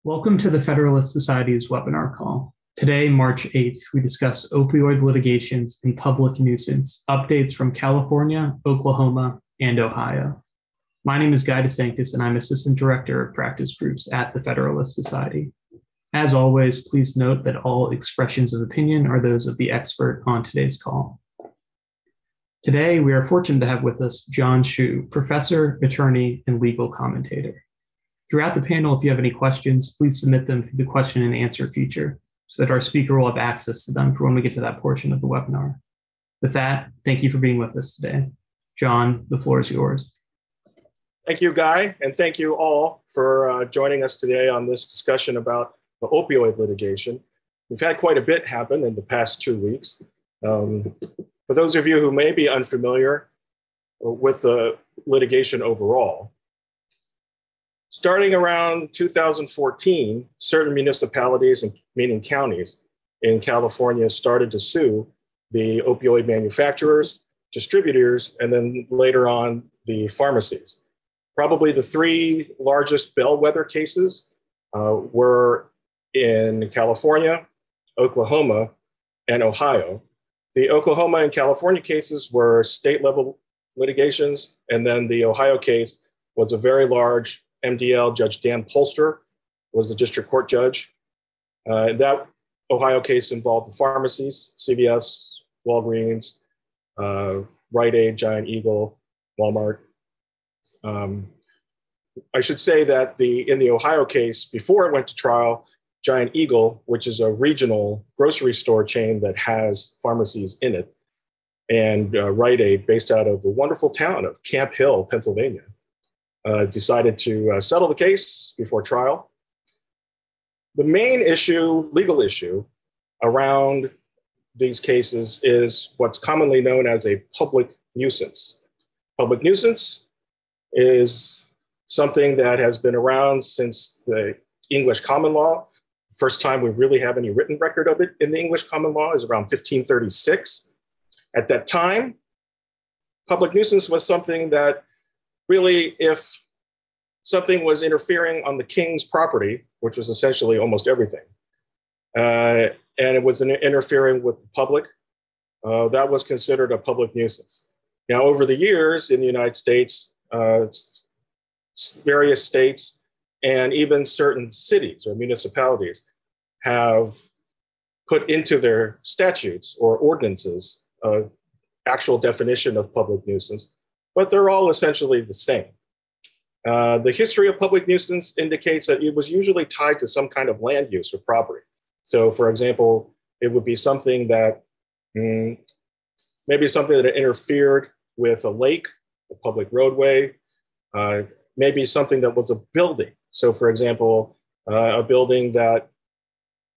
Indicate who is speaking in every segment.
Speaker 1: Welcome to the Federalist Society's webinar call. Today, March 8th, we discuss opioid litigations and public nuisance, updates from California, Oklahoma, and Ohio. My name is Guy DeSanctis, and I'm Assistant Director of Practice Groups at the Federalist Society. As always, please note that all expressions of opinion are those of the expert on today's call. Today, we are fortunate to have with us John Hsu, professor, attorney, and legal commentator. Throughout the panel, if you have any questions, please submit them through the question and answer feature so that our speaker will have access to them for when we get to that portion of the webinar. With that, thank you for being with us today. John, the floor is yours.
Speaker 2: Thank you, Guy, and thank you all for joining us today on this discussion about the opioid litigation. We've had quite a bit happen in the past 2 weeks. For those of you who may be unfamiliar with the litigation overall, starting around 2014, certain municipalities, meaning counties in California, started to sue the opioid manufacturers, distributors, and then later on the pharmacies. Probably the three largest bellwether cases were in California, Oklahoma, and Ohio. The Oklahoma and California cases were state-level litigations, and then the Ohio case was a very large MDL. Judge Dan Polster was the district court judge. That Ohio case involved the pharmacies, CVS, Walgreens, Rite Aid, Giant Eagle, Walmart. I should say that in the Ohio case, before it went to trial, Giant Eagle, which is a regional grocery store chain that has pharmacies in it, and Rite Aid, based out of the wonderful town of Camp Hill, Pennsylvania, decided to settle the case before trial. The main issue, legal issue, around these cases is what's commonly known as a public nuisance. Public nuisance is something that has been around since the English common law. The first time we really have any written record of it in the English common law is around 1536. At that time, public nuisance was something that really, if something was interfering on the king's property, which was essentially almost everything, and it was interfering with the public, that was considered a public nuisance. Now, over the years in the United States, various states and even certain cities or municipalities have put into their statutes or ordinances actual definition of public nuisance, but they're all essentially the same. The history of public nuisance indicates that it was usually tied to some kind of land use or property. So, for example, it would be something that maybe something that interfered with a lake, a public roadway, maybe something that was a building. So, for example, a building that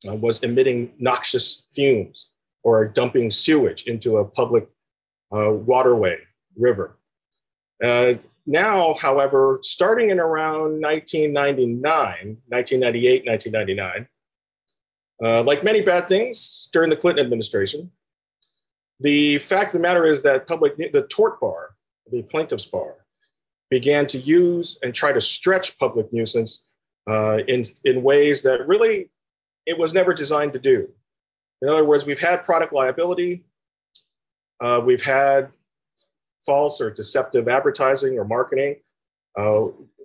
Speaker 2: was emitting noxious fumes or dumping sewage into a public waterway, river. Now, however, starting in around 1998, 1999, like many bad things during the Clinton administration, the fact of the matter is that the tort bar, the plaintiff's bar, began to use and try to stretch public nuisance in ways that really it was never designed to do. In other words, we've had product liability, we've had false or deceptive advertising or marketing,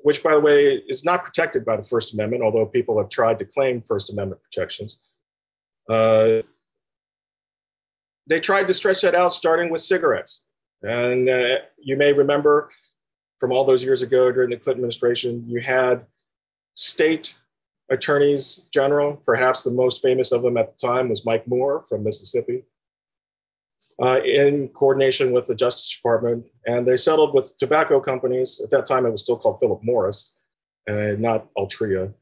Speaker 2: which, by the way, is not protected by the First Amendment, although people have tried to claim First Amendment protections. They tried to stretch that out, starting with cigarettes. And you may remember from all those years ago during the Clinton administration, you had state attorneys general. Perhaps the most famous of them at the time was Mike Moore from Mississippi, in coordination with the Justice Department. And they settled with tobacco companies. At that time, it was still called Philip Morris, not Altria.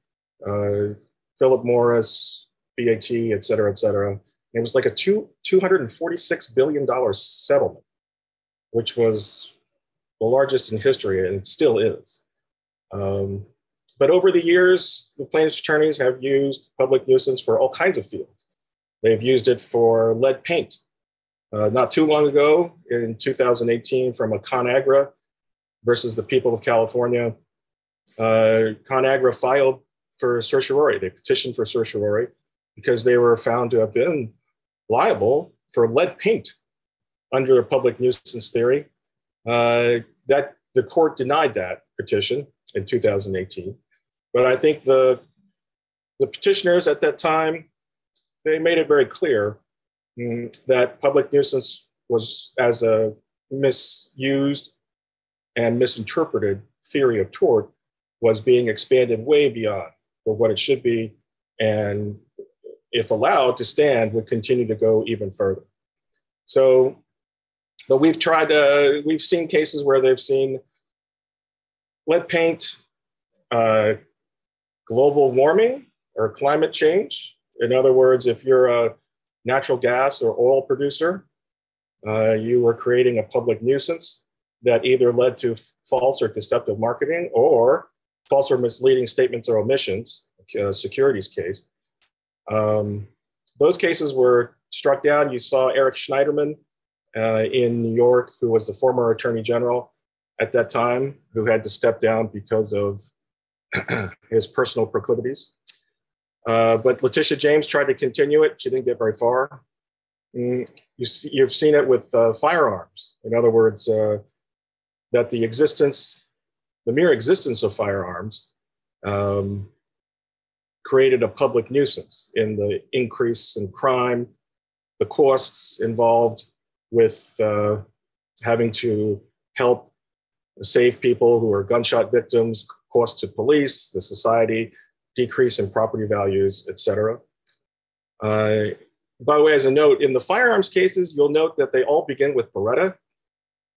Speaker 2: Philip Morris, BAT, et cetera, et cetera. It was like a $246 billion settlement, which was the largest in history, and it still is. But over the years, the plaintiff's attorneys have used public nuisance for all kinds of fields. They've used it for lead paint. Not too long ago, in 2018, from a ConAgra versus the people of California, ConAgra filed for certiorari. They petitioned for certiorari because they were found to have been liable for lead paint under a public nuisance theory. That the court denied that petition in 2018. But I think the petitioners at that time, they made it very clear that public nuisance was as a misused and misinterpreted theory of tort was being expanded way beyond for what it should be, and if allowed to stand, would continue to go even further. So, but we've seen cases where they've seen lead paint, global warming or climate change. In other words, if you're a natural gas or oil producer, you were creating a public nuisance that either led to false or deceptive marketing or false or misleading statements or omissions, securities case. Those cases were struck down. You saw Eric Schneiderman in New York, who was the former attorney general at that time, who had to step down because of his personal proclivities. But Letitia James tried to continue it. She didn't get very far. You've seen it with firearms. In other words, that the mere existence of firearms created a public nuisance in the increase in crime, the costs involved with having to help save people who are gunshot victims, costs to police, the society, decrease in property values, et cetera. By the way, as a note, in the firearms cases, you'll note that they all begin with Beretta.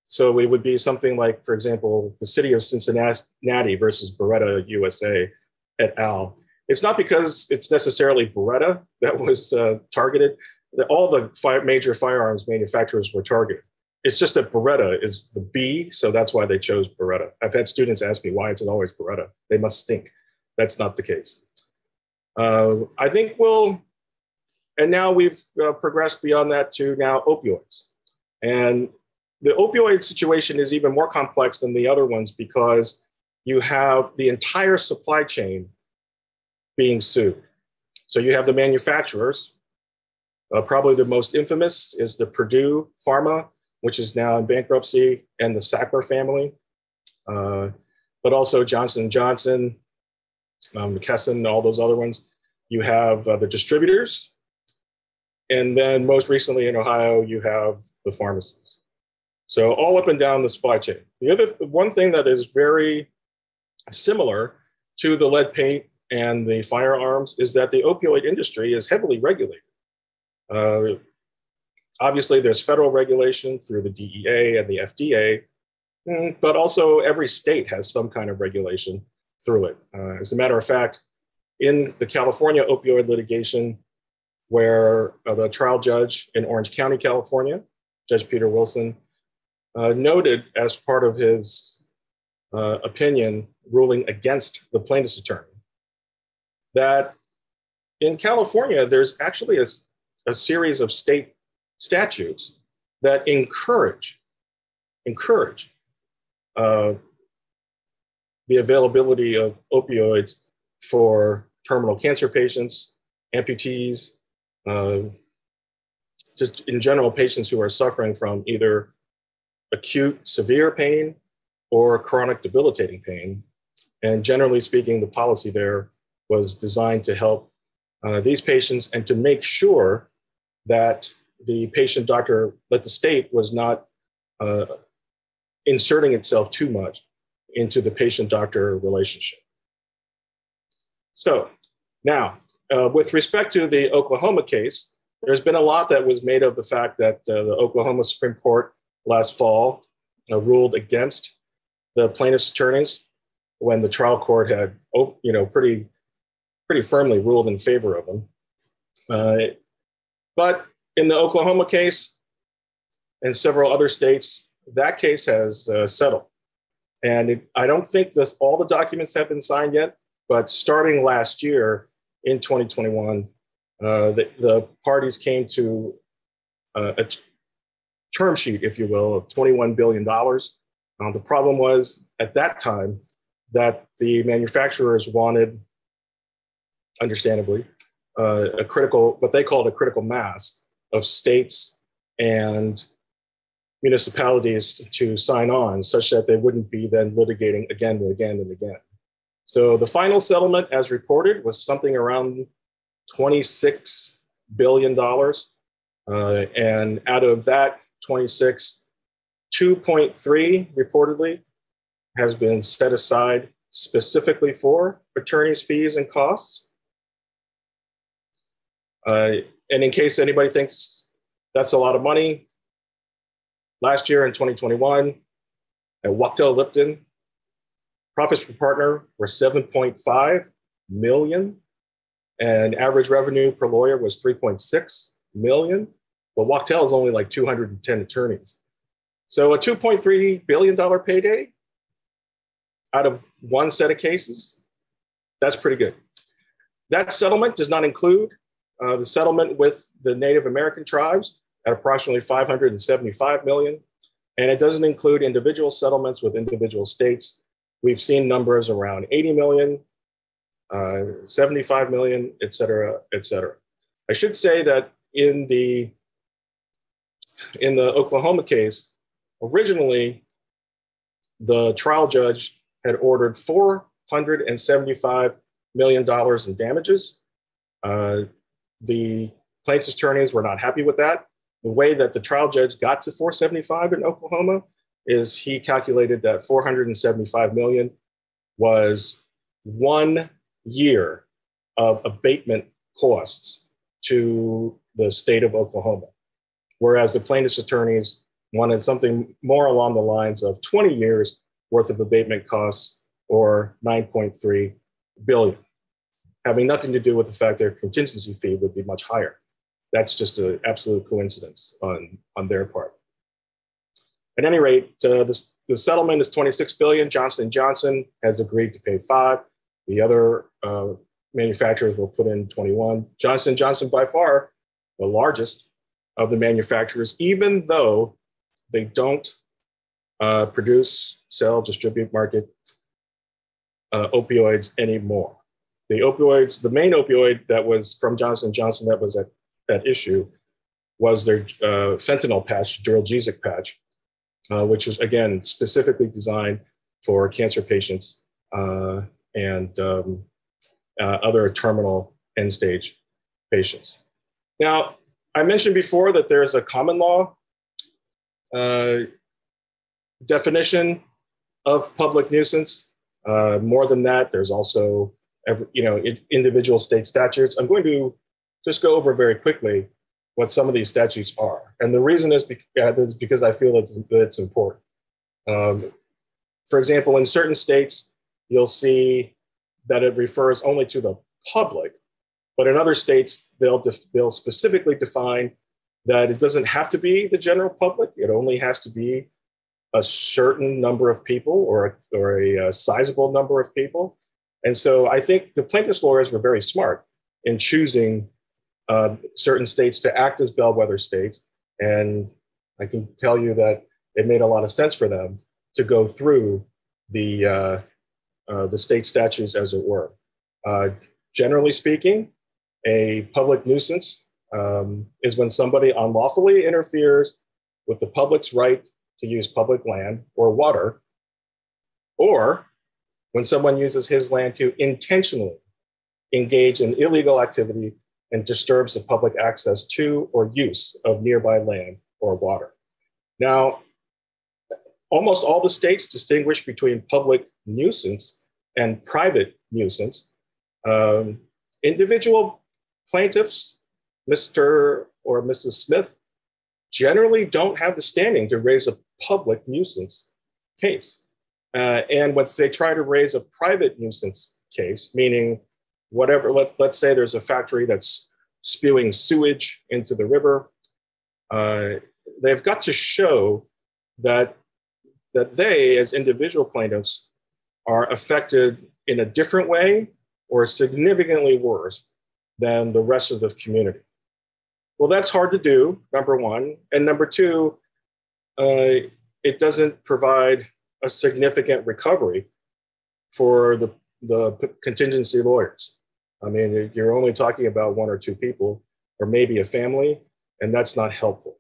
Speaker 2: So it would be something like, for example, the city of Cincinnati versus Beretta USA et al. It's not because it's necessarily Beretta that was targeted. All the major firearms manufacturers were targeted. It's just that Beretta is the B, so that's why they chose Beretta. I've had students ask me, why is it always Beretta? They must stink. That's not the case. I think and now we've progressed beyond that to now opioids. And the opioid situation is even more complex than the other ones because you have the entire supply chain being sued. So you have the manufacturers. Probably the most infamous is the Purdue Pharma, which is now in bankruptcy, and the Sackler family, but also Johnson & Johnson, McKesson, all those other ones. You have the distributors. And then most recently in Ohio, you have the pharmacies. So all up and down the supply chain. The one thing that is very similar to the lead paint and the firearms is that the opioid industry is heavily regulated. Obviously, there's federal regulation through the DEA and the FDA, but also every state has some kind of regulation through it. As a matter of fact, in the California opioid litigation, where the trial judge in Orange County, California, Judge Peter Wilson, noted as part of his opinion ruling against the plaintiff's attorney that in California, there's actually a series of state statutes that encourage the availability of opioids for terminal cancer patients, amputees, just in general, patients who are suffering from either acute severe pain or chronic debilitating pain. And generally speaking, the policy there was designed to help these patients and to make sure that the patient doctor, that the state was not inserting itself too much into the patient-doctor relationship. So now, with respect to the Oklahoma case, there's been a lot that was made of the fact that the Oklahoma Supreme Court last fall ruled against the plaintiff's attorneys when the trial court had, pretty firmly ruled in favor of them. But in the Oklahoma case and several other states, that case has settled. And I don't think all the documents have been signed yet, but starting last year in 2021, the parties came to a term sheet, if you will, of $21 billion. The problem was at that time that the manufacturers wanted understandably, what they called a critical mass of states and municipalities to sign on, such that they wouldn't be then litigating again and again and again. So the final settlement, as reported, was something around $26 billion. And out of that 26, 2.3 reportedly has been set aside specifically for attorneys' fees and costs. And in case anybody thinks that's a lot of money, last year in 2021, at Wachtell Lipton, profits per partner were 7.5 million, and average revenue per lawyer was 3.6 million. But Wachtell is only like 210 attorneys. So a $2.3 billion payday out of one set of cases, that's pretty good. That settlement does not include the settlement with the Native American tribes at approximately 575 million. And it doesn't include individual settlements with individual states. We've seen numbers around 80 million, 75 million, et cetera, et cetera. I should say that in the Oklahoma case, originally, the trial judge had ordered $475 million in damages. The plaintiff's attorneys were not happy with that. The way that the trial judge got to 475 in Oklahoma is he calculated that 475 million was 1 year of abatement costs to the state of Oklahoma, whereas the plaintiff's attorneys wanted something more along the lines of 20 years worth of abatement costs, or 9.3 billion, having nothing to do with the fact their contingency fee would be much higher. That's just an absolute coincidence on their part. At any rate, the settlement is 26 billion. Johnson & Johnson has agreed to pay 5. The other manufacturers will put in 21. Johnson & Johnson, by far the largest of the manufacturers, even though they don't produce, sell, distribute, market opioids anymore. The opioids, the main opioid that was from Johnson & Johnson that was at issue was their fentanyl patch, Duralgesic patch, which was, again, specifically designed for cancer patients and other terminal end-stage patients. Now, I mentioned before that there's a common law definition of public nuisance. More than that, there's also individual state statutes. I'm going to just go over very quickly what some of these statutes are. And the reason is because I feel that it's important. For example, in certain states, you'll see that it refers only to the public, but in other states, they'll specifically define that it doesn't have to be the general public. It only has to be a certain number of people or a sizable number of people. And so I think the plaintiff's lawyers were very smart in choosing certain states to act as bellwether states. And I can tell you that it made a lot of sense for them to go through the state statutes, as it were. Generally speaking, a public nuisance is when somebody unlawfully interferes with the public's right to use public land or water, or when someone uses his land to intentionally engage in illegal activity and disturbs the public access to or use of nearby land or water. Now, almost all the states distinguish between public nuisance and private nuisance. Individual plaintiffs, Mr. or Mrs. Smith, generally don't have the standing to raise a public nuisance case. And when they try to raise a private nuisance case, meaning whatever, let's say there's a factory that's spewing sewage into the river, they've got to show that they, as individual plaintiffs, are affected in a different way or significantly worse than the rest of the community. Well, that's hard to do, number one. And number two, it doesn't provide a significant recovery for the contingency lawyers. I mean, you're only talking about one or two people, or maybe a family, and that's not helpful.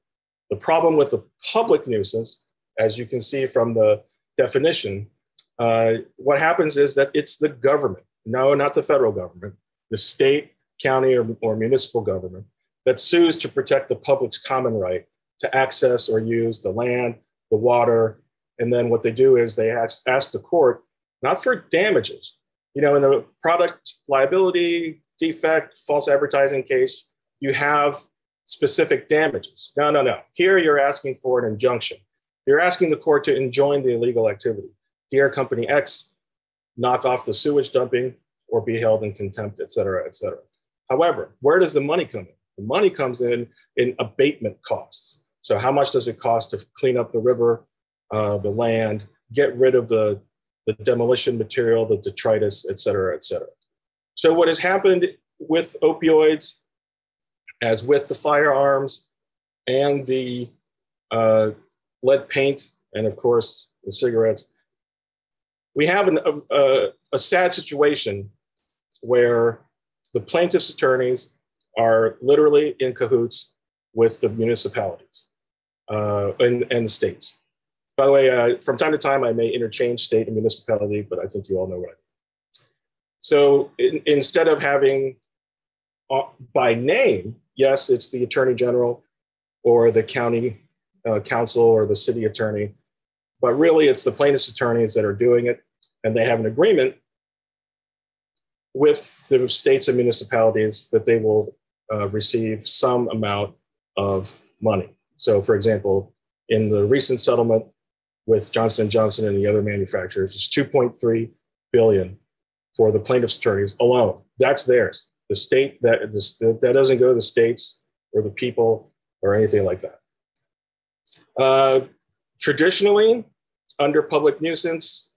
Speaker 2: The problem with the public nuisance, as you can see from the definition, what happens is that it's the government, no, not the federal government, the state, county, or municipal government that sues to protect the public's common right to access or use the land, the water, and then what they do is they ask the court, not for damages. You know, in the product liability, defect, false advertising case, you have specific damages. No. Here you're asking for an injunction. You're asking the court to enjoin the illegal activity. Dear Company X, knock off the sewage dumping or be held in contempt, et cetera, et cetera. However, where does the money come in? The money comes in abatement costs. So how much does it cost to clean up the river, the land, get rid of the demolition material, the detritus, et cetera, et cetera. So what has happened with opioids, as with the firearms and the lead paint, and of course the cigarettes, we have a sad situation where the plaintiff's attorneys are literally in cahoots with the municipalities and the states. By the way, from time to time, I may interchange state and municipality, but I think you all know what I mean. So instead of having by name, yes, it's the attorney general or the county council or the city attorney, but really it's the plaintiff's attorneys that are doing it, and they have an agreement with the states and municipalities that they will receive some amount of money. So for example, in the recent settlement with Johnson & Johnson and the other manufacturers, it's $2.3 billion for the plaintiff's attorneys alone. That's theirs. The state, that doesn't go to the states or the people or anything like that. Traditionally, under public nuisance,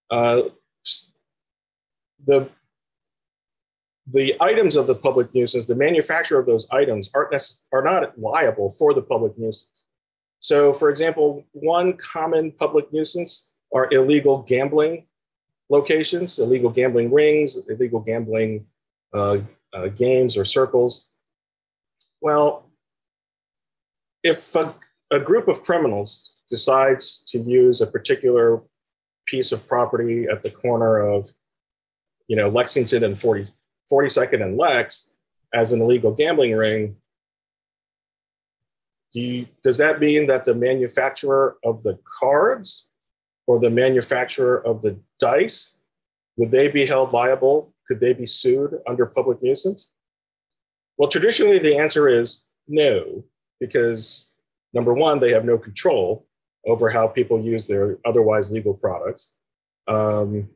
Speaker 2: the items of the public nuisance, the manufacturer of those items are not liable for the public nuisance. So for example, one common public nuisance are illegal gambling locations, illegal gambling rings, illegal gambling games or circles. Well, if a group of criminals decides to use a particular piece of property at the corner of, you know, Lexington and 42nd and Lex as an illegal gambling ring, does that mean that the manufacturer of the cards or the manufacturer of the dice, would they be held liable? Could they be sued under public nuisance? Well, traditionally the answer is no, because number one, they have no control over how people use their otherwise legal products. And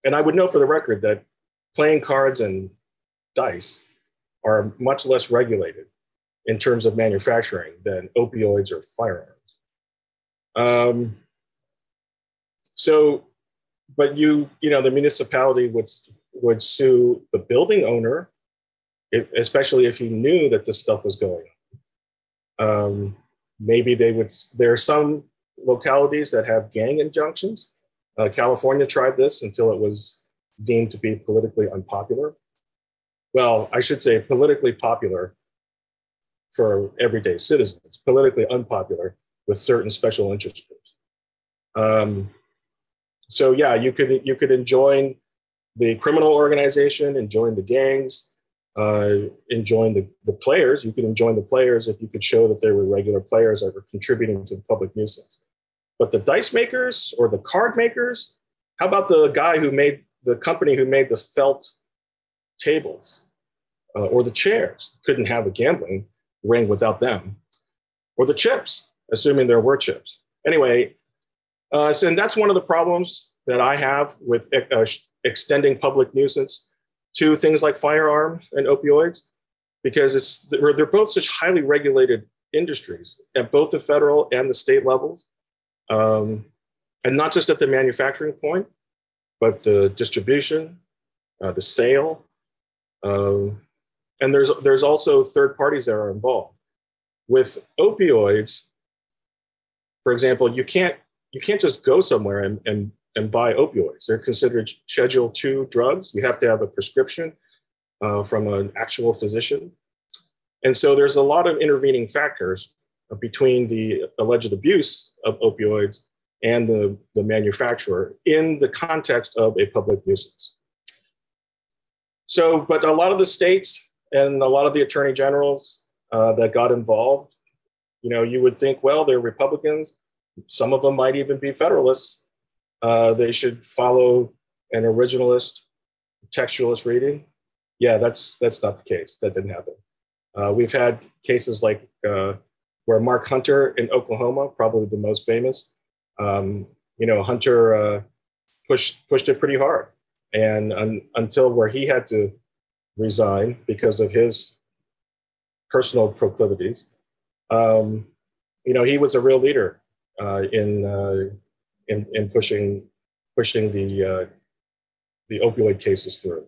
Speaker 2: I would note for the record that playing cards and dice are much less regulated in terms of manufacturing than opioids or firearms. But the municipality would sue the building owner, especially if he knew that this stuff was going on. Maybe there are some localities that have gang injunctions. California tried this until it was deemed to be politically unpopular. Well, I should say politically popular for everyday citizens, politically unpopular with certain special interest groups. So yeah, you could enjoin the criminal organization, enjoin the gangs, enjoin the players. You could enjoin the players if you could show that they were regular players that were contributing to the public nuisance. But the dice makers or the card makers, how about the company who made the felt tables or the chairs? Couldn't have a gambling ring without them. Or the chips, assuming there were chips. Anyway, so that's one of the problems that I have with extending public nuisance to things like firearms and opioids, because they're both such highly regulated industries at both the federal and the state levels. And not just at the manufacturing point, but the distribution, the sale. And there's also third parties that are involved. With opioids, for example, you can't just go somewhere and buy opioids. They're considered Schedule II drugs. You have to have a prescription. from an actual physician. And so there's a lot of intervening factors between the alleged abuse of opioids and the manufacturer in the context of a public nuisance. So, but a lot of the states and a lot of the attorney generals that got involved, you would think, well, they're Republicans. Some of them might even be Federalists. They should follow an originalist, textualist reading. Yeah, that's not the case. That didn't happen. We've had cases like where Mark Hunter in Oklahoma, probably the most famous, Hunter pushed it pretty hard. And until where he had to resign because of his personal proclivities, he was a real leader in pushing the opioid cases through.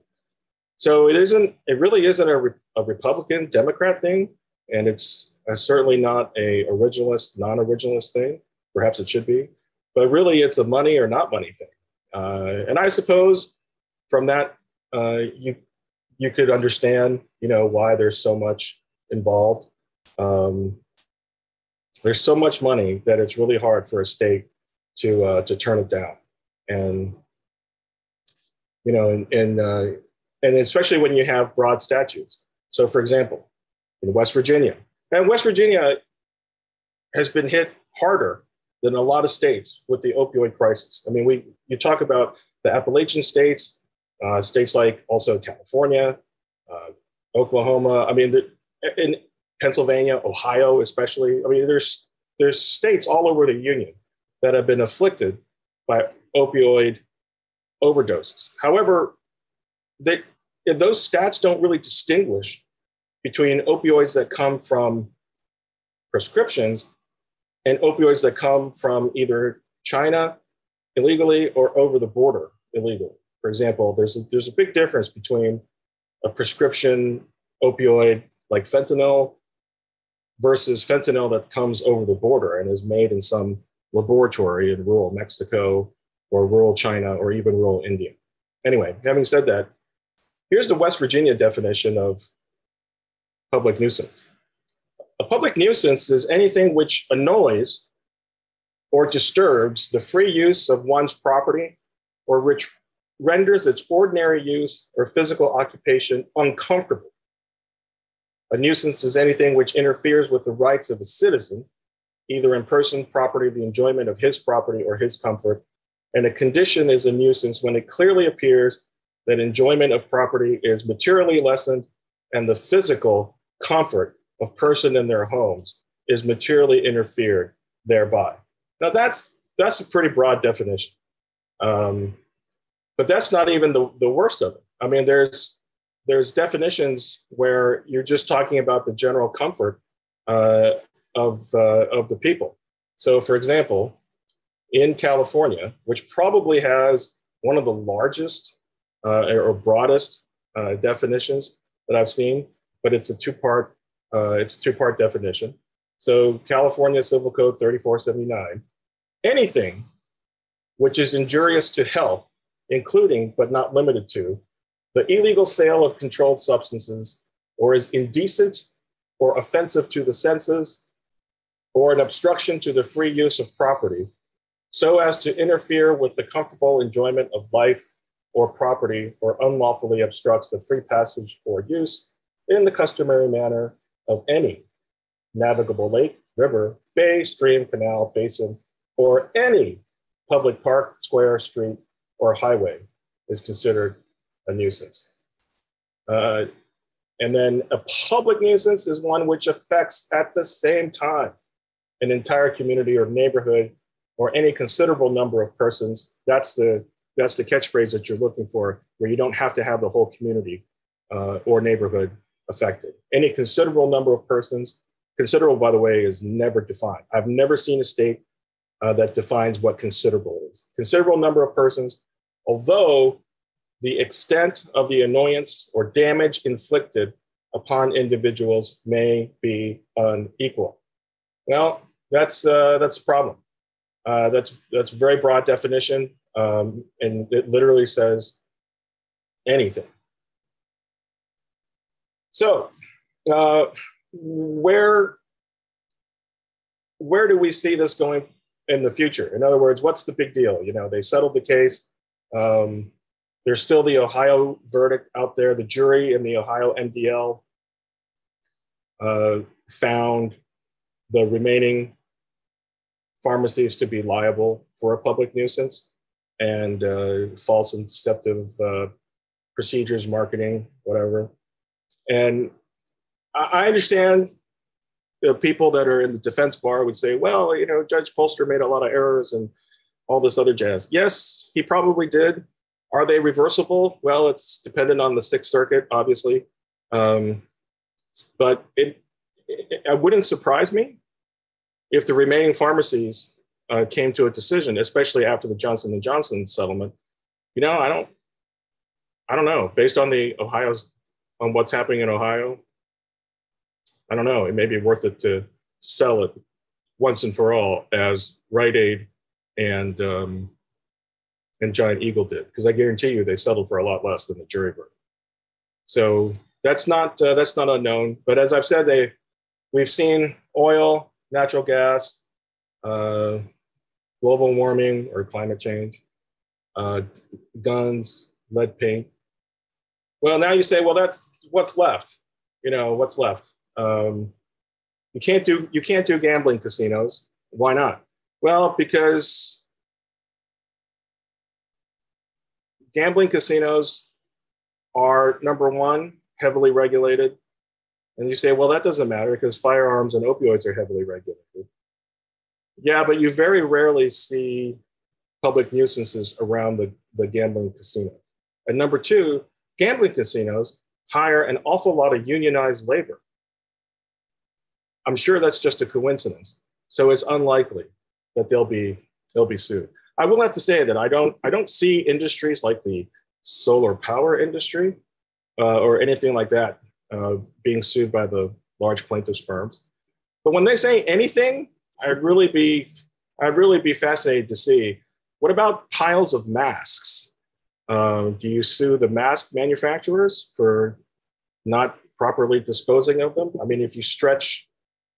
Speaker 2: So it really isn't a Republican Democrat thing, and it's certainly not a originalist, non-originalist thing. Perhaps it should be, but really it's a money or not money thing. And I suppose from that, you could understand, why there's so much involved. There's so much money that it's really hard for a state to turn it down, and and especially when you have broad statutes. So, for example, in West Virginia, and West Virginia has been hit harder than a lot of states with the opioid crisis. I mean, you talk about the Appalachian states, states like also California, Oklahoma. I mean, in Pennsylvania, Ohio, especially. I mean, there's states all over the union that have been afflicted by opioid overdoses. However, those stats don't really distinguish between opioids that come from prescriptions and opioids that come from either China illegally or over the border illegally. For example, there's a big difference between a prescription opioid like fentanyl versus fentanyl that comes over the border and is made in some laboratory in rural Mexico or rural China or even rural India. Anyway, having said that, here's the West Virginia definition of public nuisance. A public nuisance is anything which annoys or disturbs the free use of one's property or which renders its ordinary use or physical occupation uncomfortable. A nuisance is anything which interferes with the rights of a citizen, either in person, property, the enjoyment of his property or his comfort. And a condition is a nuisance when it clearly appears that enjoyment of property is materially lessened and the physical comfort of person in their homes is materially interfered thereby. Now that's a pretty broad definition, but that's not even the worst of it. I mean, there's definitions where you're just talking about the general comfort of the people. So, for example, in California, which probably has one of the largest or broadest definitions that I've seen, but it's a two-part definition. So California Civil Code 3479, anything which is injurious to health, including but not limited to the illegal sale of controlled substances, or is indecent or offensive to the senses, or an obstruction to the free use of property, so as to interfere with the comfortable enjoyment of life or property, or unlawfully obstructs the free passage or use in the customary manner of any navigable lake, river, bay, stream, canal, basin, or any public park, square, street, or highway is considered a nuisance. And then a public nuisance is one which affects at the same time an entire community or neighborhood or any considerable number of persons. That's the catchphrase that you're looking for, where you don't have to have the whole community or neighborhood affected. Any considerable number of persons. Considerable, by the way, is never defined. I've never seen a state that defines what considerable is. Considerable number of persons, although the extent of the annoyance or damage inflicted upon individuals may be unequal. Well, that's a problem. That's a very broad definition, and it literally says anything. So where do we see this going in the future? In other words, what's the big deal? You know, they settled the case. There's still the Ohio verdict out there. The jury in the Ohio MDL found the remaining pharmacies to be liable for a public nuisance and false and deceptive procedures, marketing, whatever. And I understand the people that are in the defense bar would say, well, you know, Judge Polster made a lot of errors and all this other jazz. Yes, he probably did. Are they reversible? Well, it's dependent on the Sixth Circuit, obviously. But it wouldn't surprise me if the remaining pharmacies came to a decision, especially after the Johnson & Johnson settlement. You know, I don't know. Based on on what's happening in Ohio, I don't know. It may be worth it to sell it once and for all as Rite Aid and Giant Eagle did, because I guarantee you they settled for a lot less than the jury verdict. So that's not unknown. But as I've said, we've seen oil, natural gas, global warming or climate change, guns, lead paint. Well, now you say, well, that's what's left. You know, what's left? You can't do gambling casinos. Why not? Well, because gambling casinos are, number one, heavily regulated. And you say, well, that doesn't matter because firearms and opioids are heavily regulated. Yeah, but you very rarely see public nuisances around the gambling casino. And number two, gambling casinos hire an awful lot of unionized labor. I'm sure that's just a coincidence. So it's unlikely that they'll be sued. I will have to say that I don't see industries like the solar power industry or anything like that being sued by the large plaintiffs firms. But when they say anything, I'd really be fascinated to see, what about piles of masks? Do you sue the mask manufacturers for not properly disposing of them? I mean, if you stretch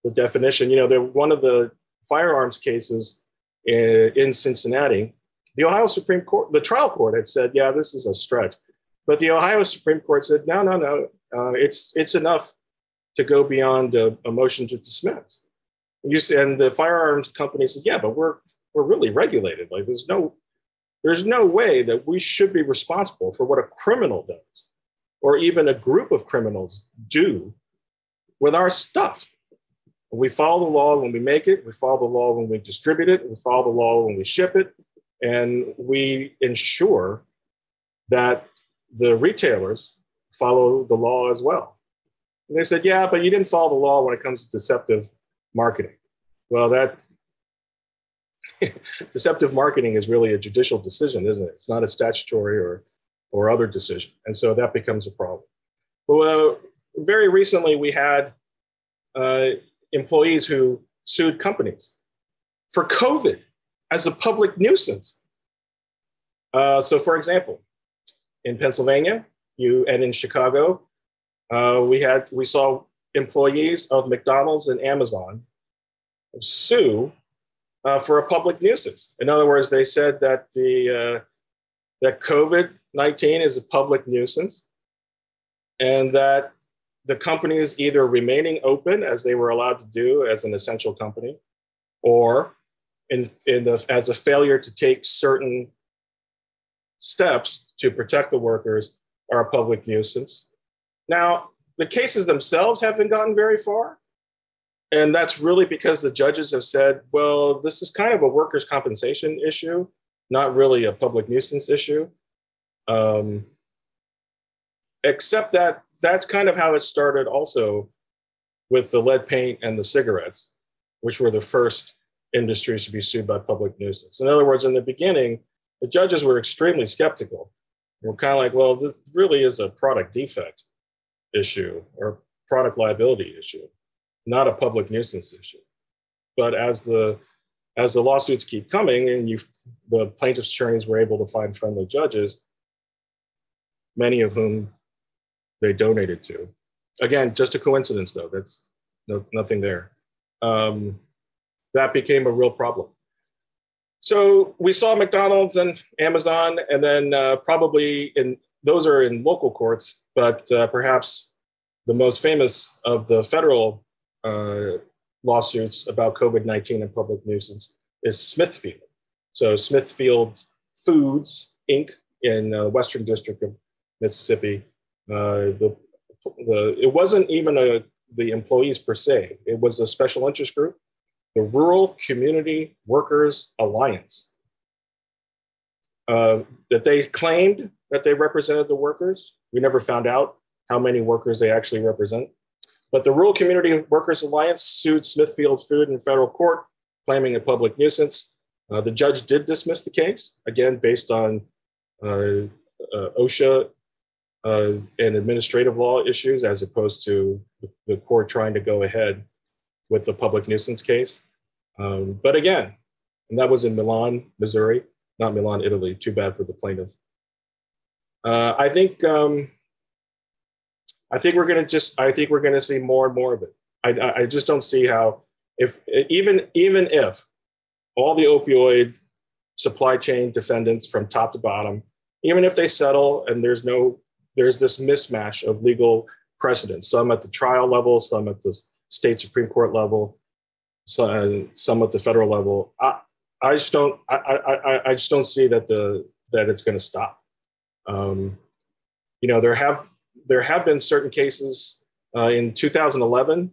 Speaker 2: the definition, you know, one of the firearms cases in Cincinnati, the Ohio Supreme Court, the trial court had said, yeah, this is a stretch. But the Ohio Supreme Court said, no, it's enough to go beyond a motion to dismiss. And the firearms company said, yeah, but we're really regulated. Like there's no way that we should be responsible for what a criminal does, or even a group of criminals do with our stuff. We follow the law when we make it, we follow the law when we distribute it, we follow the law when we ship it, and we ensure that the retailers follow the law as well. And they said, yeah, but you didn't follow the law when it comes to deceptive marketing. Well, that deceptive marketing is really a judicial decision, isn't it? It's not a statutory or other decision. And so that becomes a problem. Well, very recently we had employees who sued companies for COVID as a public nuisance. So for example, in Pennsylvania, and in Chicago, we saw employees of McDonald's and Amazon sue for a public nuisance. In other words, they said that that COVID-19 is a public nuisance, and that the company is either remaining open as they were allowed to do as an essential company, or as a failure to take certain steps to protect the workers are a public nuisance. Now, the cases themselves haven't gotten very far. And that's really because the judges have said, well, this is kind of a workers' compensation issue, not really a public nuisance issue. Except that that's kind of how it started also with the lead paint and the cigarettes, which were the first industries to be sued by public nuisance. In other words, in the beginning, the judges were extremely skeptical. They were kind of like, well, this really is a product defect issue or product liability issue, not a public nuisance issue. But as the lawsuits keep coming and the plaintiff's attorneys were able to find friendly judges, many of whom they donated to, Again, just a coincidence, though. That's nothing there. That became a real problem. So we saw McDonald's and Amazon, and then probably those are in local courts, but perhaps the most famous of the federal lawsuits about COVID-19 and public nuisance is Smithfield. So Smithfield Foods, Inc. in Western District of Mississippi. It wasn't even the employees per se. It was a special interest group, the Rural Community Workers Alliance, that they claimed that they represented the workers. We never found out how many workers they actually represent. But the Rural Community Workers Alliance sued Smithfield Food in federal court, claiming a public nuisance. The judge did dismiss the case, again, based on OSHA and administrative law issues, as opposed to the court trying to go ahead with the public nuisance case. But again, and that was in Milan, Missouri, not Milan, Italy. Too bad for the plaintiff. I think we're going to see more and more of it. I just don't see how, even if all the opioid supply chain defendants from top to bottom, even if they settle and there's this mismatch of legal precedents, some at the trial level, some at the state Supreme Court level, some at the federal level. I just don't see that it's going to stop. There have been certain cases in 2011.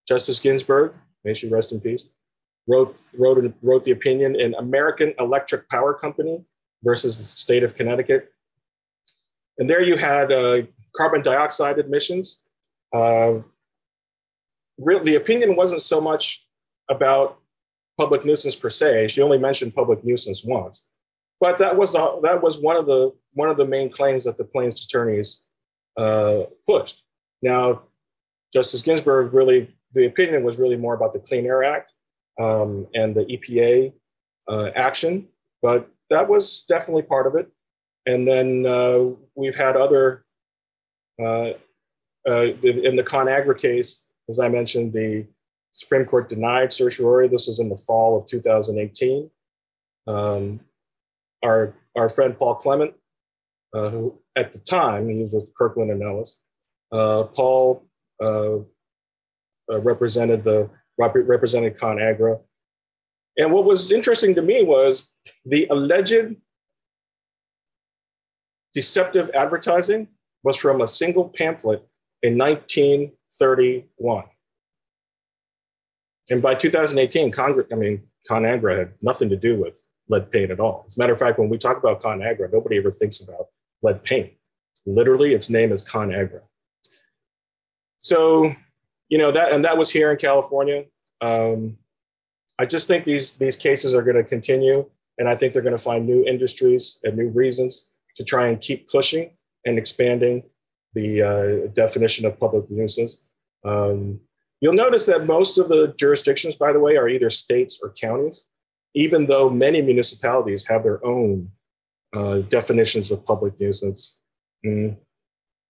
Speaker 2: Justice Ginsburg, may she rest in peace, wrote the opinion in American Electric Power Company versus the state of Connecticut. And there you had carbon dioxide emissions. The opinion wasn't so much about public nuisance per se. She only mentioned public nuisance once, but that was one of the main claims that the plaintiff's attorneys pushed. Now, Justice Ginsburg the opinion was really more about the Clean Air Act and the EPA action, but that was definitely part of it. And then we've had other, in the ConAgra case, as I mentioned, the Supreme Court denied certiorari. This was in the fall of 2018. Our friend Paul Clement, who at the time, he was with Kirkland and Ellis, Paul represented ConAgra. And what was interesting to me was the alleged deceptive advertising was from a single pamphlet in 1931. And by 2018, ConAgra had nothing to do with lead paint at all. As a matter of fact, when we talk about ConAgra, nobody ever thinks about lead paint. Literally, its name is ConAgra. So, that was here in California. I just think these cases are going to continue, and I think they're going to find new industries and new reasons to try and keep pushing and expanding the definition of public nuisance. You'll notice that most of the jurisdictions, by the way, are either states or counties, even though many municipalities have their own definitions of public nuisance. And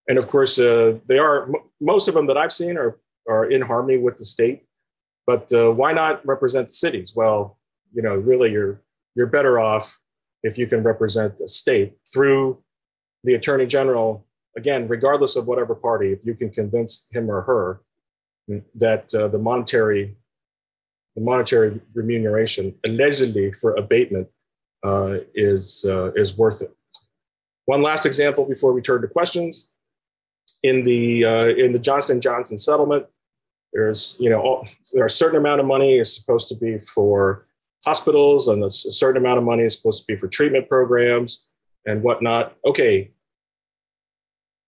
Speaker 2: of course, most of them that I've seen are in harmony with the state. But why not represent cities? Well, really, you're better off if you can represent the state through the attorney general. Again, regardless of whatever party, if you can convince him or her that the monetary remuneration allegedly for abatement is worth it. One last example before we turn to questions. In the Johnson & Johnson settlement, there are a certain amount of money is supposed to be for hospitals, and a certain amount of money is supposed to be for treatment programs and whatnot. Okay,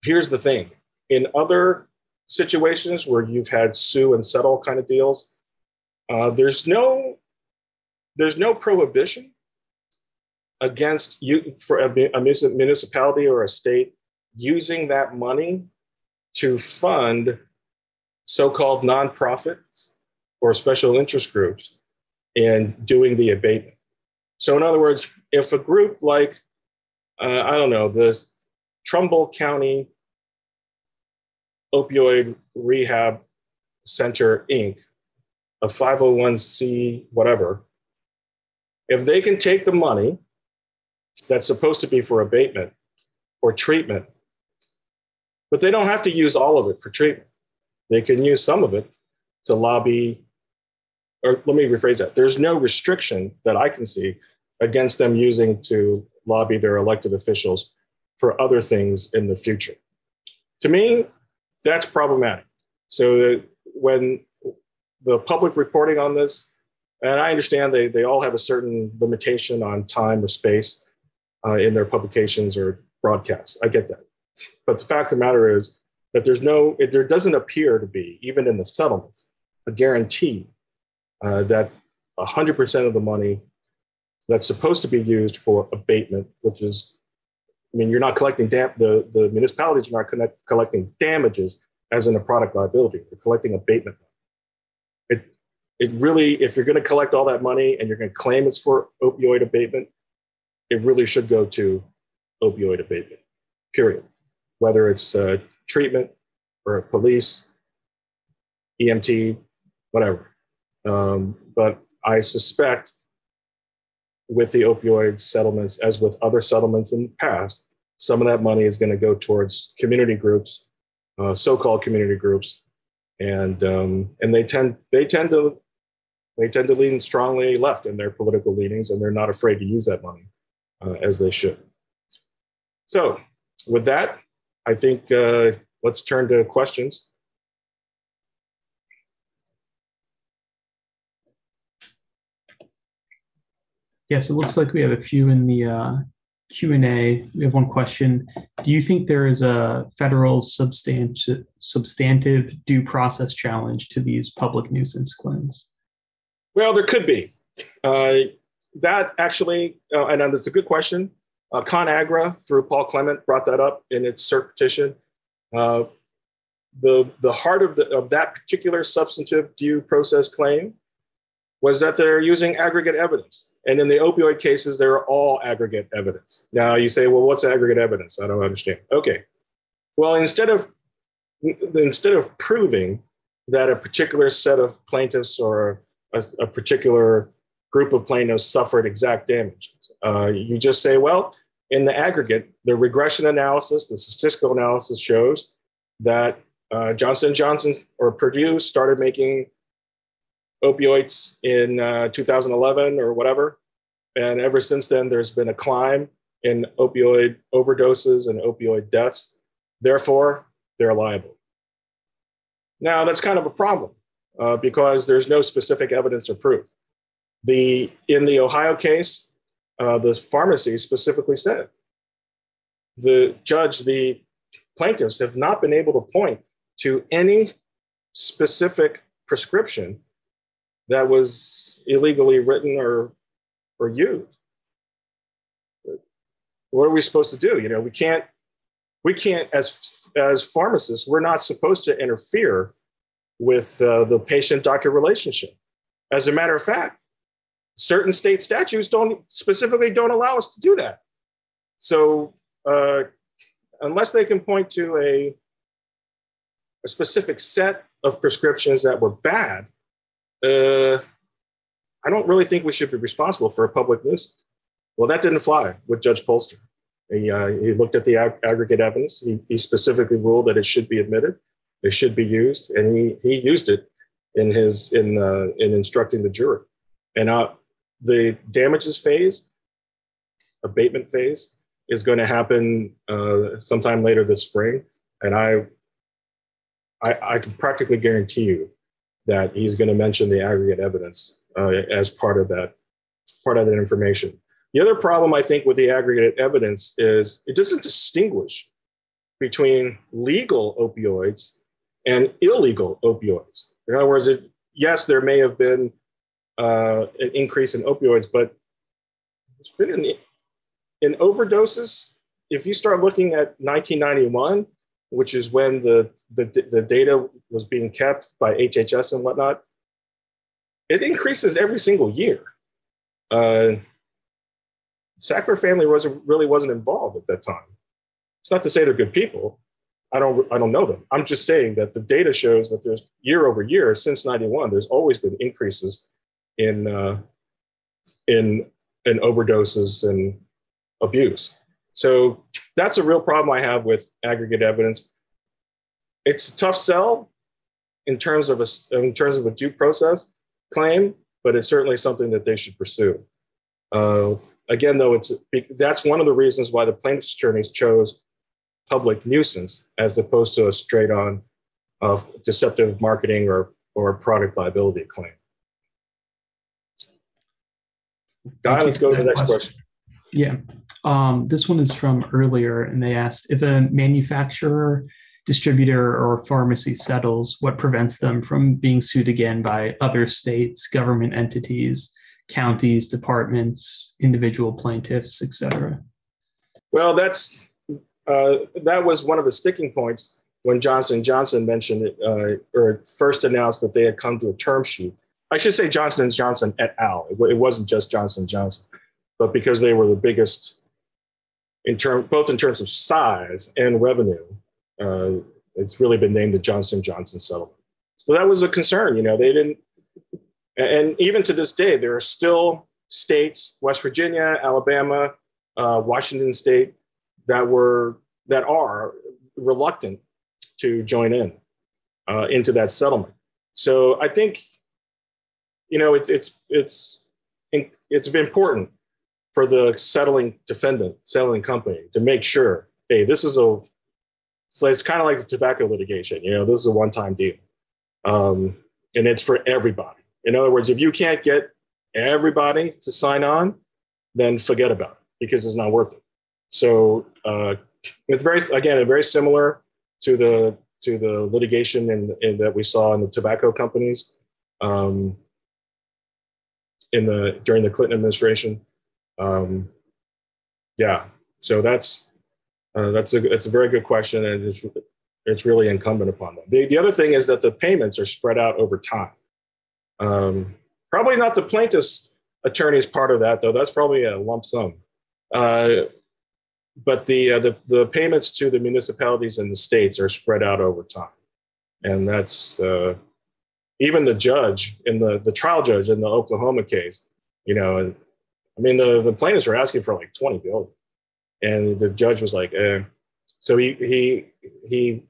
Speaker 2: here's the thing. In other situations where you've had sue and settle kind of deals, there's no prohibition against you for a municipality or a state using that money to fund so-called nonprofits or special interest groups in doing the abatement. So in other words, if a group like, the Trumbull County Opioid Rehab Center, Inc., a 501c whatever, if they can take the money that's supposed to be for abatement or treatment, but they don't have to use all of it for treatment. They can use some of it to lobby, or let me rephrase that. There's no restriction that I can see against them using to lobby their elected officials for other things in the future. To me, that's problematic. So when the public reporting on this, and I understand they all have a certain limitation on time or space in their publications or broadcasts. I get that. But the fact of the matter is that there doesn't appear to be, even in the settlements, a guarantee that 100% of the money that's supposed to be used for abatement, which is, I mean, you're not collecting, the municipalities are not collecting damages as in a product liability. They're collecting abatement. It really, if you're going to collect all that money and you're going to claim it's for opioid abatement, it really should go to opioid abatement, period. Whether it's treatment or police, EMT, whatever. But I suspect with the opioid settlements, as with other settlements in the past, some of that money is going to go towards community groups, so-called community groups, and they tend to lean strongly left in their political leanings, and they're not afraid to use that money as they should. So with that, I think let's turn to questions.
Speaker 1: Yes, it looks like we have a few in the Q&A. We have one question. Do you think there is a federal substantive due process challenge to these public nuisance claims?
Speaker 2: Well, there could be. That actually, and it's a good question. ConAgra, through Paul Clement, brought that up in its cert petition. The heart of that particular substantive due process claim was that they're using aggregate evidence. And in the opioid cases, they're all aggregate evidence. Now you say, well, what's aggregate evidence? I don't understand. Okay. Well, instead of proving that a particular set of plaintiffs or a particular group of plaintiffs suffered exact damage, you just say, well, in the aggregate, the regression analysis, the statistical analysis shows that Johnson & Johnson or Purdue started making opioids in 2011 or whatever. And ever since then, there's been a climb in opioid overdoses and opioid deaths. Therefore, they're liable. Now, that's kind of a problem because there's no specific evidence or proof. In the Ohio case, the pharmacy specifically said, the plaintiffs have not been able to point to any specific prescription that was illegally written or used. What are we supposed to do? You know, we can't as pharmacists, we're not supposed to interfere with the patient-doctor relationship. As a matter of fact, certain state statutes specifically don't allow us to do that. So unless they can point to a specific set of prescriptions that were bad, I don't really think we should be responsible for a public nuisance. Well, that didn't fly with Judge Polster. He looked at the aggregate evidence. He specifically ruled that it should be admitted, it should be used, and he used it in instructing the jury. And the damages phase, abatement phase, is going to happen sometime later this spring, and I can practically guarantee you that he's going to mention the aggregate evidence as part of that information. The other problem I think with the aggregate evidence is it doesn't distinguish between legal opioids and illegal opioids. In other words, yes, there may have been an increase in opioids, but it's been in overdoses. If you start looking at 1991, which is when the data was being kept by HHS and whatnot, it increases every single year. Sackler family really wasn't involved at that time. It's not to say they're good people, I don't know them. I'm just saying that the data shows that there's year over year since '91, there's always been increases in overdoses and abuse. So that's a real problem I have with aggregate evidence. It's a tough sell in terms of a due process claim, but it's certainly something that they should pursue. Again, though, that's one of the reasons why the plaintiff's attorneys chose public nuisance as opposed to a straight-on deceptive marketing or product liability claim. Guy, let's go to the next question.
Speaker 1: Yeah. This one is from earlier, and they asked, if a manufacturer, distributor, or pharmacy settles, what prevents them from being sued again by other states, government entities, counties, departments, individual plaintiffs, et cetera?
Speaker 2: Well, that was one of the sticking points when Johnson & Johnson mentioned it, or first announced that they had come to a term sheet. I should say Johnson & Johnson et al. It wasn't just Johnson & Johnson, but because they were the biggest both in terms of size and revenue, it's really been named the Johnson & Johnson settlement. So that was a concern. They didn't, and even to this day, there are still states, West Virginia, Alabama, Washington State, that are reluctant to join into that settlement. So I think, it's important for the settling company to make sure, hey, it's kind of like the tobacco litigation. This is a one-time deal, and it's for everybody. In other words, if you can't get everybody to sign on, then forget about it because it's not worth it. So it's very similar to the litigation that we saw in the tobacco companies during the Clinton administration. So that's a very good question, and it's really incumbent upon them. The other thing is that the payments are spread out over time. Probably not the plaintiff's attorney's part of that, though. That's probably a lump sum. But the payments to the municipalities and the states are spread out over time, and that's even the judge the trial judge in the Oklahoma case. The plaintiffs were asking for like $20 billion, and the judge was like, eh. So the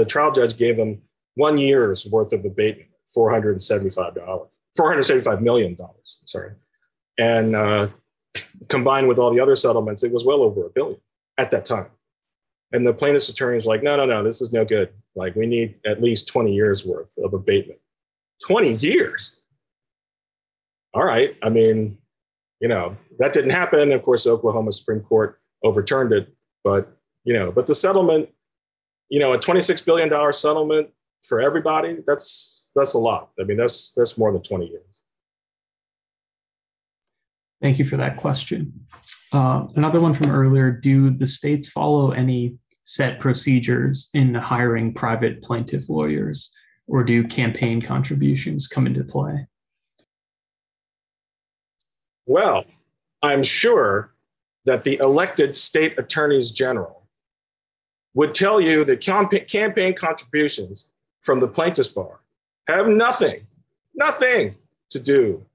Speaker 2: trial judge gave them 1 year's worth of abatement, $475 million. Sorry, and combined with all the other settlements, it was well over $1 billion at that time. And the plaintiff's attorney was like, no, this is no good. Like, we need at least 20 years worth of abatement. 20 years. All right. That didn't happen. Of course, the Oklahoma Supreme Court overturned it. But the settlement, a $26 billion settlement for everybody, that's a lot. That's more than 20 years.
Speaker 1: Thank you for that question. Another one from earlier, do the states follow any set procedures in hiring private plaintiff lawyers, or do campaign contributions come into play?
Speaker 2: Well, I'm sure that the elected state attorneys general would tell you that campaign contributions from the plaintiff's bar have nothing to do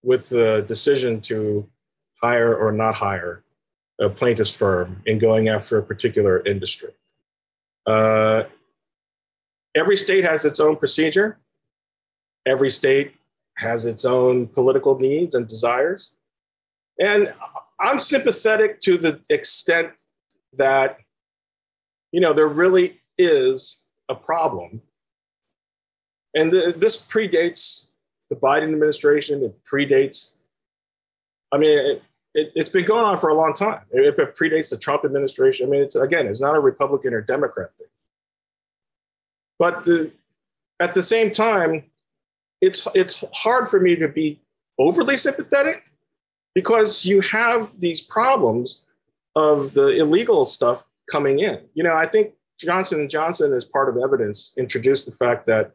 Speaker 2: with the decision to hire or not hire a plaintiff's firm in going after a particular industry. Every state has its own procedure. Every state has its own political needs and desires. And I'm sympathetic to the extent that, there really is a problem. And this predates the Biden administration. It predates, it's been going on for a long time. It predates the Trump administration. It's not a Republican or Democrat thing. But at the same time, it's hard for me to be overly sympathetic because you have these problems of the illegal stuff coming in. I think Johnson & Johnson, as part of evidence, introduced the fact that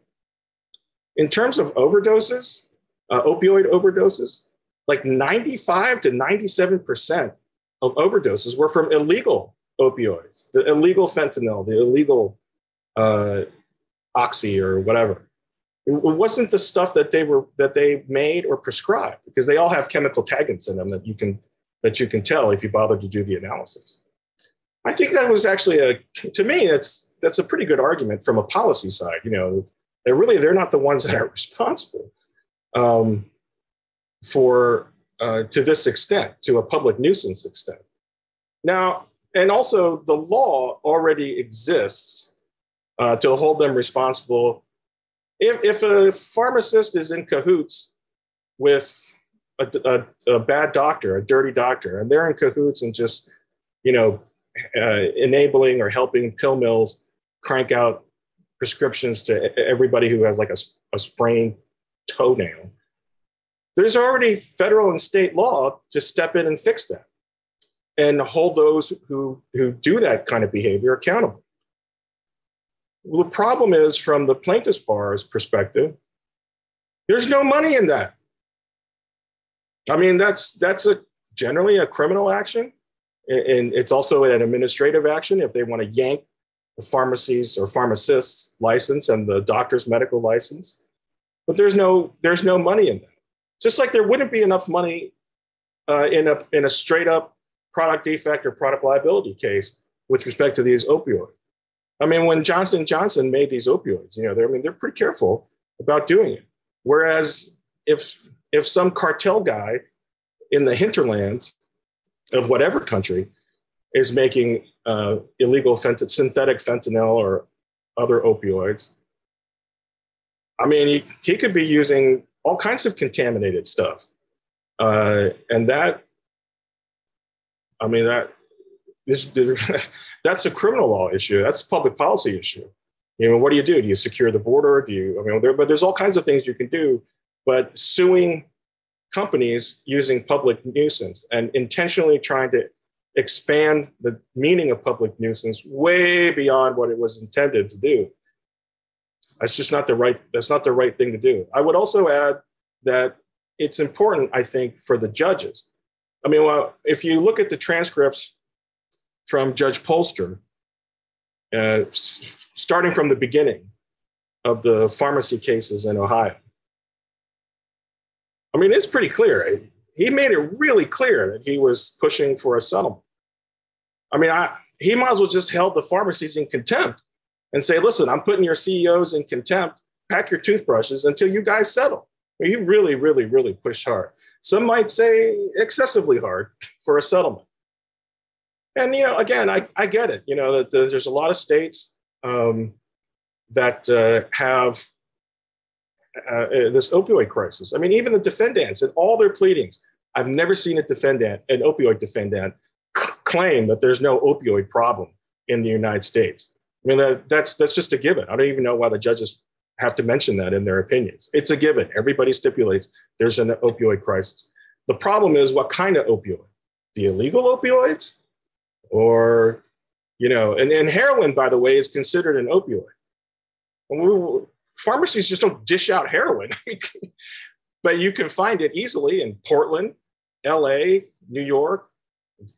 Speaker 2: in terms of overdoses, opioid overdoses, like 95 to 97% of overdoses were from illegal opioids, the illegal fentanyl, the illegal oxy or whatever. It wasn't the stuff that they made or prescribed, because they all have chemical taggants in them that you can tell if you bother to do the analysis. I think that was actually to me, that's a pretty good argument from a policy side. You know, they're not the ones that are responsible for to this extent, to a public nuisance extent. Now, and also the law already exists to hold them responsible. If a pharmacist is in cahoots with a bad doctor, a dirty doctor, and they're in cahoots and just, you know, enabling or helping pill mills crank out prescriptions to everybody who has like a sprained toenail, there's already federal and state law to step in and fix that and hold those who do that kind of behavior accountable. Well, the problem is, from the plaintiff's bar's perspective, there's no money in that. I mean, that's generally a criminal action, and it's also an administrative action if they want to yank the pharmacies or pharmacist's license and the doctor's medical license. But there's no money in that. Just like there wouldn't be enough money in a straight up product defect or product liability case with respect to these opioids. I mean, when Johnson & Johnson made these opioids, you know, they're pretty careful about doing it. Whereas if some cartel guy in the hinterlands of whatever country is making illegal synthetic fentanyl or other opioids, I mean, he could be using all kinds of contaminated stuff. And that, I mean, that's a criminal law issue. That's a public policy issue. You know, what do? Do you secure the border? But there's all kinds of things you can do. But suing companies using public nuisance and intentionally trying to expand the meaning of public nuisance way beyond what it was intended to do, that's just not the right thing to do. I would also add that it's important, I think, for the judges. I mean, well, if you look at the transcripts from Judge Polster, starting from the beginning of the pharmacy cases in Ohio, I mean, it's pretty clear. He made it really clear that he was pushing for a settlement. I mean, he might as well just held the pharmacies in contempt and say, listen, I'm putting your CEOs in contempt, pack your toothbrushes until you guys settle. I mean, he really, really, really pushed hard. Some might say excessively hard for a settlement. And, you know, again, I get it, you know, that there's a lot of states that have this opioid crisis. I mean, even the defendants in all their pleadings, I've never seen an opioid defendant claim that there's no opioid problem in the United States. I mean, that's just a given. I don't even know why the judges have to mention that in their opinions. It's a given. Everybody stipulates there's an opioid crisis. The problem is, what kind of opioid? The illegal opioids? Or, you know, and heroin, by the way, is considered an opioid. Pharmacies just don't dish out heroin, but you can find it easily in Portland, LA, New York,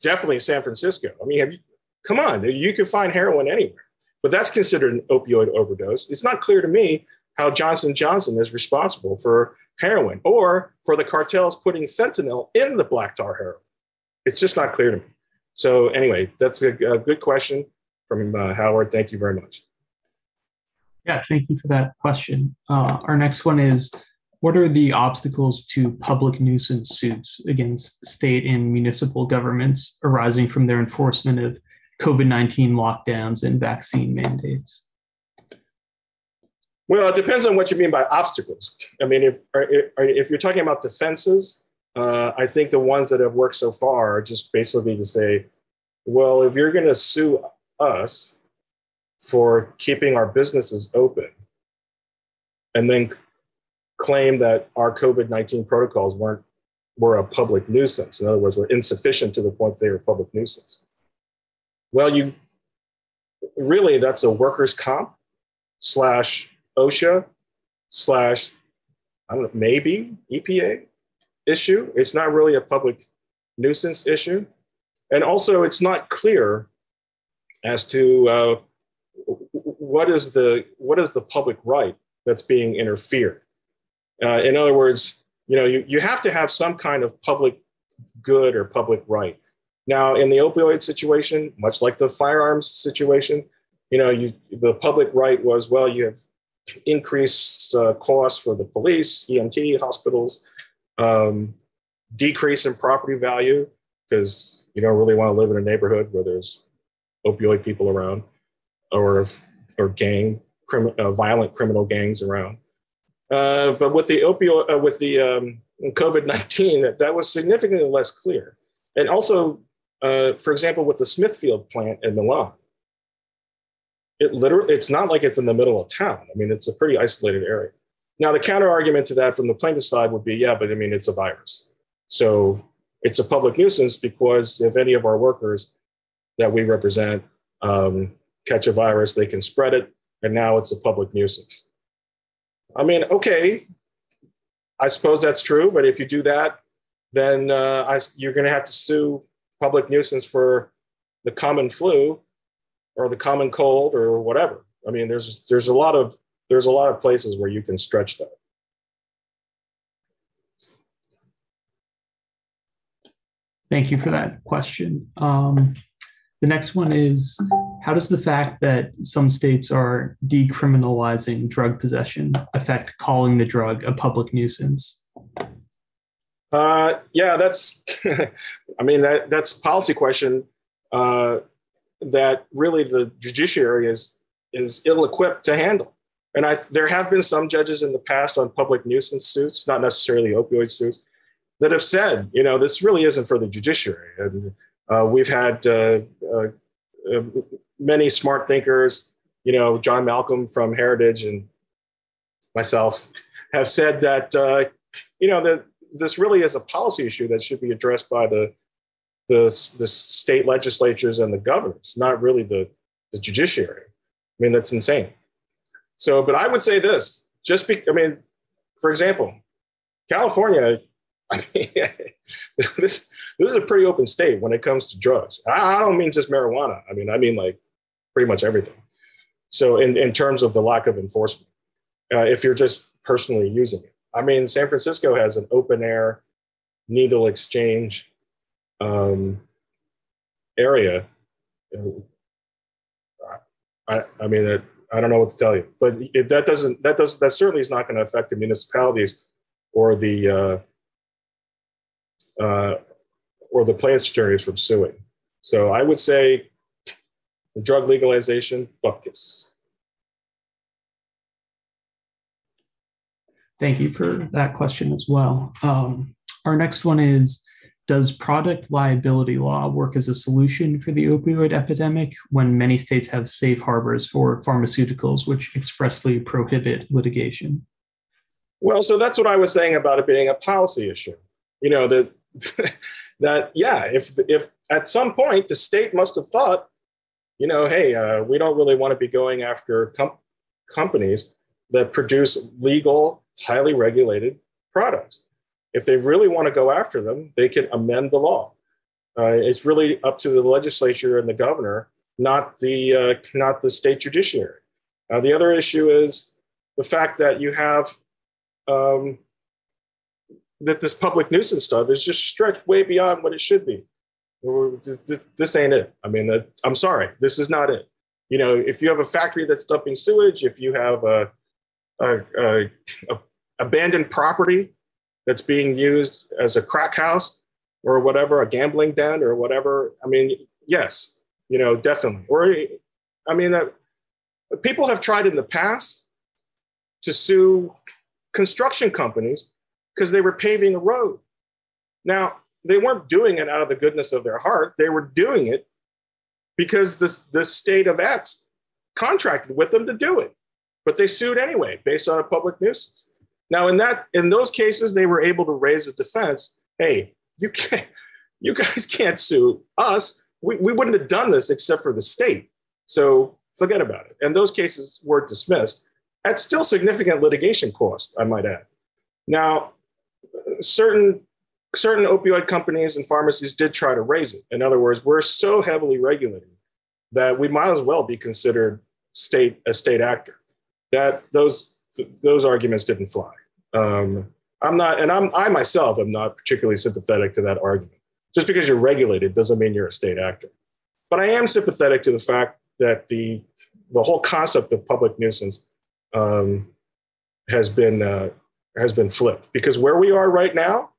Speaker 2: definitely San Francisco. I mean, come on, you can find heroin anywhere, but that's considered an opioid overdose. It's not clear to me how Johnson & Johnson is responsible for heroin or for the cartels putting fentanyl in the black tar heroin. It's just not clear to me. So anyway, that's a good question from Howard. Thank you very much.
Speaker 1: Yeah, thank you for that question. Our next one is, what are the obstacles to public nuisance suits against state and municipal governments arising from their enforcement of COVID-19 lockdowns and vaccine mandates?
Speaker 2: Well, it depends on what you mean by obstacles. I mean, if you're talking about defenses, I think the ones that have worked so far are just basically to say, well, if you're going to sue us for keeping our businesses open and then claim that our COVID-19 protocols were a public nuisance, in other words, were insufficient to the point they were a public nuisance. Well, that's a workers' comp / OSHA / I don't know, maybe EPA issue. It's not really a public nuisance issue. And also, it's not clear as to what is the public right that's being interfered. In other words, you have to have some kind of public good or public right. Now, in the opioid situation, much like the firearms situation, the public right was, well, you have increased costs for the police, EMT, hospitals, decrease in property value because you don't really want to live in a neighborhood where there's opioid people around or violent criminal gangs around. But with the COVID-19, that was significantly less clear. And also, for example, with the Smithfield plant in Milan, it's not like it's in the middle of town. I mean, it's a pretty isolated area. Now, the counter argument to that from the plaintiff side would be, yeah, but I mean, it's a virus. So it's a public nuisance because if any of our workers that we represent catch a virus, they can spread it, and now it's a public nuisance. I mean, okay, I suppose that's true, but if you do that, then you're going to have to sue public nuisance for the common flu or the common cold or whatever. I mean, there's a lot of places where you can stretch that.
Speaker 1: Thank you for that question. The next one is, how does the fact that some states are decriminalizing drug possession affect calling the drug a public nuisance?
Speaker 2: Yeah, that's, I mean, that's a policy question that really the judiciary is ill-equipped to handle. And there have been some judges in the past on public nuisance suits, not necessarily opioid suits, that have said, this really isn't for the judiciary. And we've had many smart thinkers, John Malcolm from Heritage and myself have said that, that this really is a policy issue that should be addressed by the state legislatures and the governors, not really the judiciary. I mean, that's insane. So, but I would say this, for example, California, I mean, this is a pretty open state when it comes to drugs. I don't mean just marijuana. I mean like pretty much everything. So in terms of the lack of enforcement, if you're just personally using it. I mean, San Francisco has an open air needle exchange area. I mean, I don't know what to tell you, but that certainly is not going to affect the municipalities or the plaintiff's attorneys from suing. So I would say the drug legalization, buckets.
Speaker 1: Thank you for that question as well. Our next one is, does product liability law work as a solution for the opioid epidemic when many states have safe harbors for pharmaceuticals, which expressly prohibit litigation?
Speaker 2: Well, so that's what I was saying about it being a policy issue. That yeah, if at some point the state must have thought, hey, we don't really want to be going after companies that produce legal, highly regulated products. If they really want to go after them, they can amend the law. It's really up to the legislature and the governor, not the state judiciary. The other issue is the fact that you have that this public nuisance stuff is just stretched way beyond what it should be. This ain't it. I mean, I'm sorry, this is not it. If you have a factory that's dumping sewage, if you have a abandoned property that's being used as a crack house or whatever, a gambling den or whatever, I mean, yes, definitely. Or, I mean, people have tried in the past to sue construction companies because they were paving a road. Now, they weren't doing it out of the goodness of their heart. They were doing it because the state of X contracted with them to do it. But they sued anyway, based on a public nuisance. Now, in those cases, they were able to raise a defense. Hey, you guys can't sue us. We wouldn't have done this except for the state. So forget about it. And those cases were dismissed at still significant litigation cost, I might add. Now, certain opioid companies and pharmacies did try to raise it. In other words, we're so heavily regulated that we might as well be considered a state actor. That those arguments didn't fly. I myself am not particularly sympathetic to that argument. Just because you're regulated doesn't mean you're a state actor. But I am sympathetic to the fact that the whole concept of public nuisance has been flipped, because where we are right now,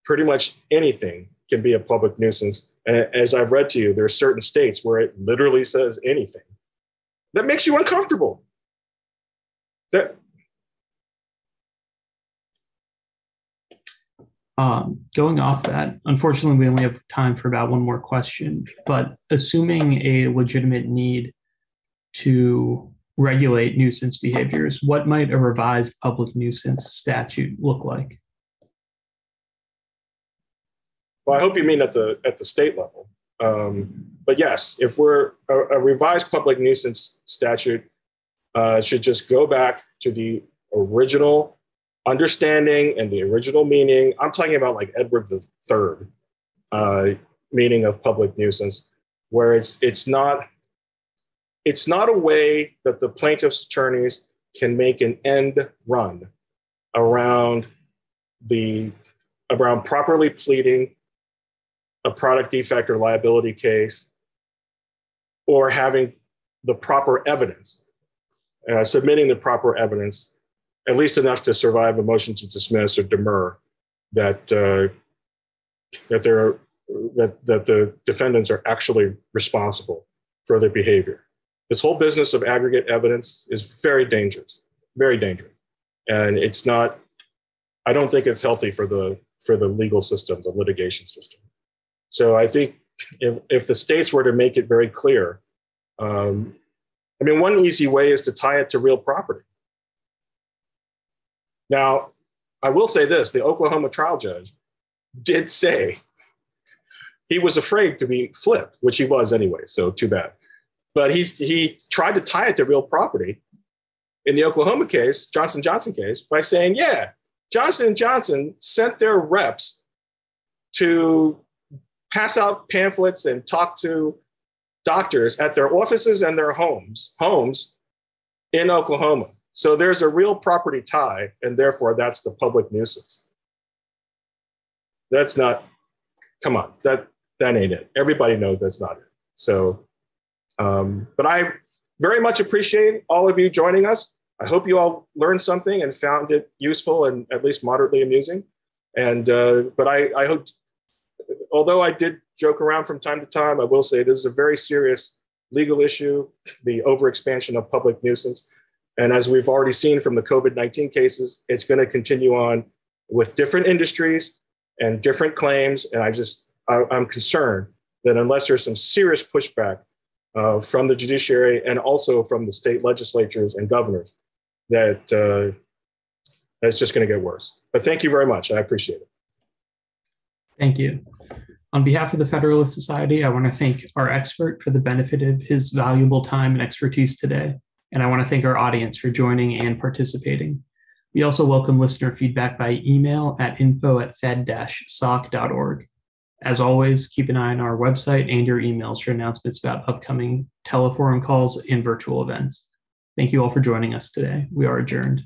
Speaker 2: pretty much anything can be a public nuisance. And as I've read to you, there are certain states where it literally says anything. That makes you uncomfortable.
Speaker 1: Going off that, unfortunately, we only have time for about one more question, but assuming a legitimate need to regulate nuisance behaviors, what might a revised public nuisance statute look like?
Speaker 2: Well, I hope you mean at the state level. But yes, if we're a revised public nuisance statute should just go back to the original understanding and the original meaning. I'm talking about like Edward III meaning of public nuisance, where it's not a way that the plaintiff's attorneys can make an end run around properly pleading a product defect or liability case, or having the proper evidence, submitting the proper evidence, at least enough to survive a motion to dismiss or demur, that the defendants are actually responsible for their behavior. This whole business of aggregate evidence is very dangerous, and it's not. I don't think it's healthy for the legal system, the litigation system. So I think if the states were to make it very clear, one easy way is to tie it to real property. Now, I will say this: the Oklahoma trial judge did say he was afraid to be flipped, which he was anyway. So too bad. But he tried to tie it to real property in the Oklahoma case, Johnson & Johnson case, by saying, yeah, Johnson & Johnson sent their reps to pass out pamphlets and talk to doctors at their offices and their homes in Oklahoma. So there's a real property tie, and therefore that's the public nuisance. That's not, come on, that ain't it. Everybody knows that's not it. So, but I very much appreciate all of you joining us. I hope you all learned something and found it useful and at least moderately amusing. And, but I hope, although I did joke around from time to time, I will say this is a very serious legal issue, the overexpansion of public nuisance. And as we've already seen from the COVID-19 cases, it's going to continue on with different industries and different claims. And I'm concerned that unless there's some serious pushback from the judiciary and also from the state legislatures and governors, that's just going to get worse. But thank you very much. I appreciate it.
Speaker 1: Thank you. On behalf of the Federalist Society, I want to thank our expert for the benefit of his valuable time and expertise today. And I want to thank our audience for joining and participating. We also welcome listener feedback by email at info@fed-soc.org. As always, keep an eye on our website and your emails for announcements about upcoming teleforum calls and virtual events. Thank you all for joining us today. We are adjourned.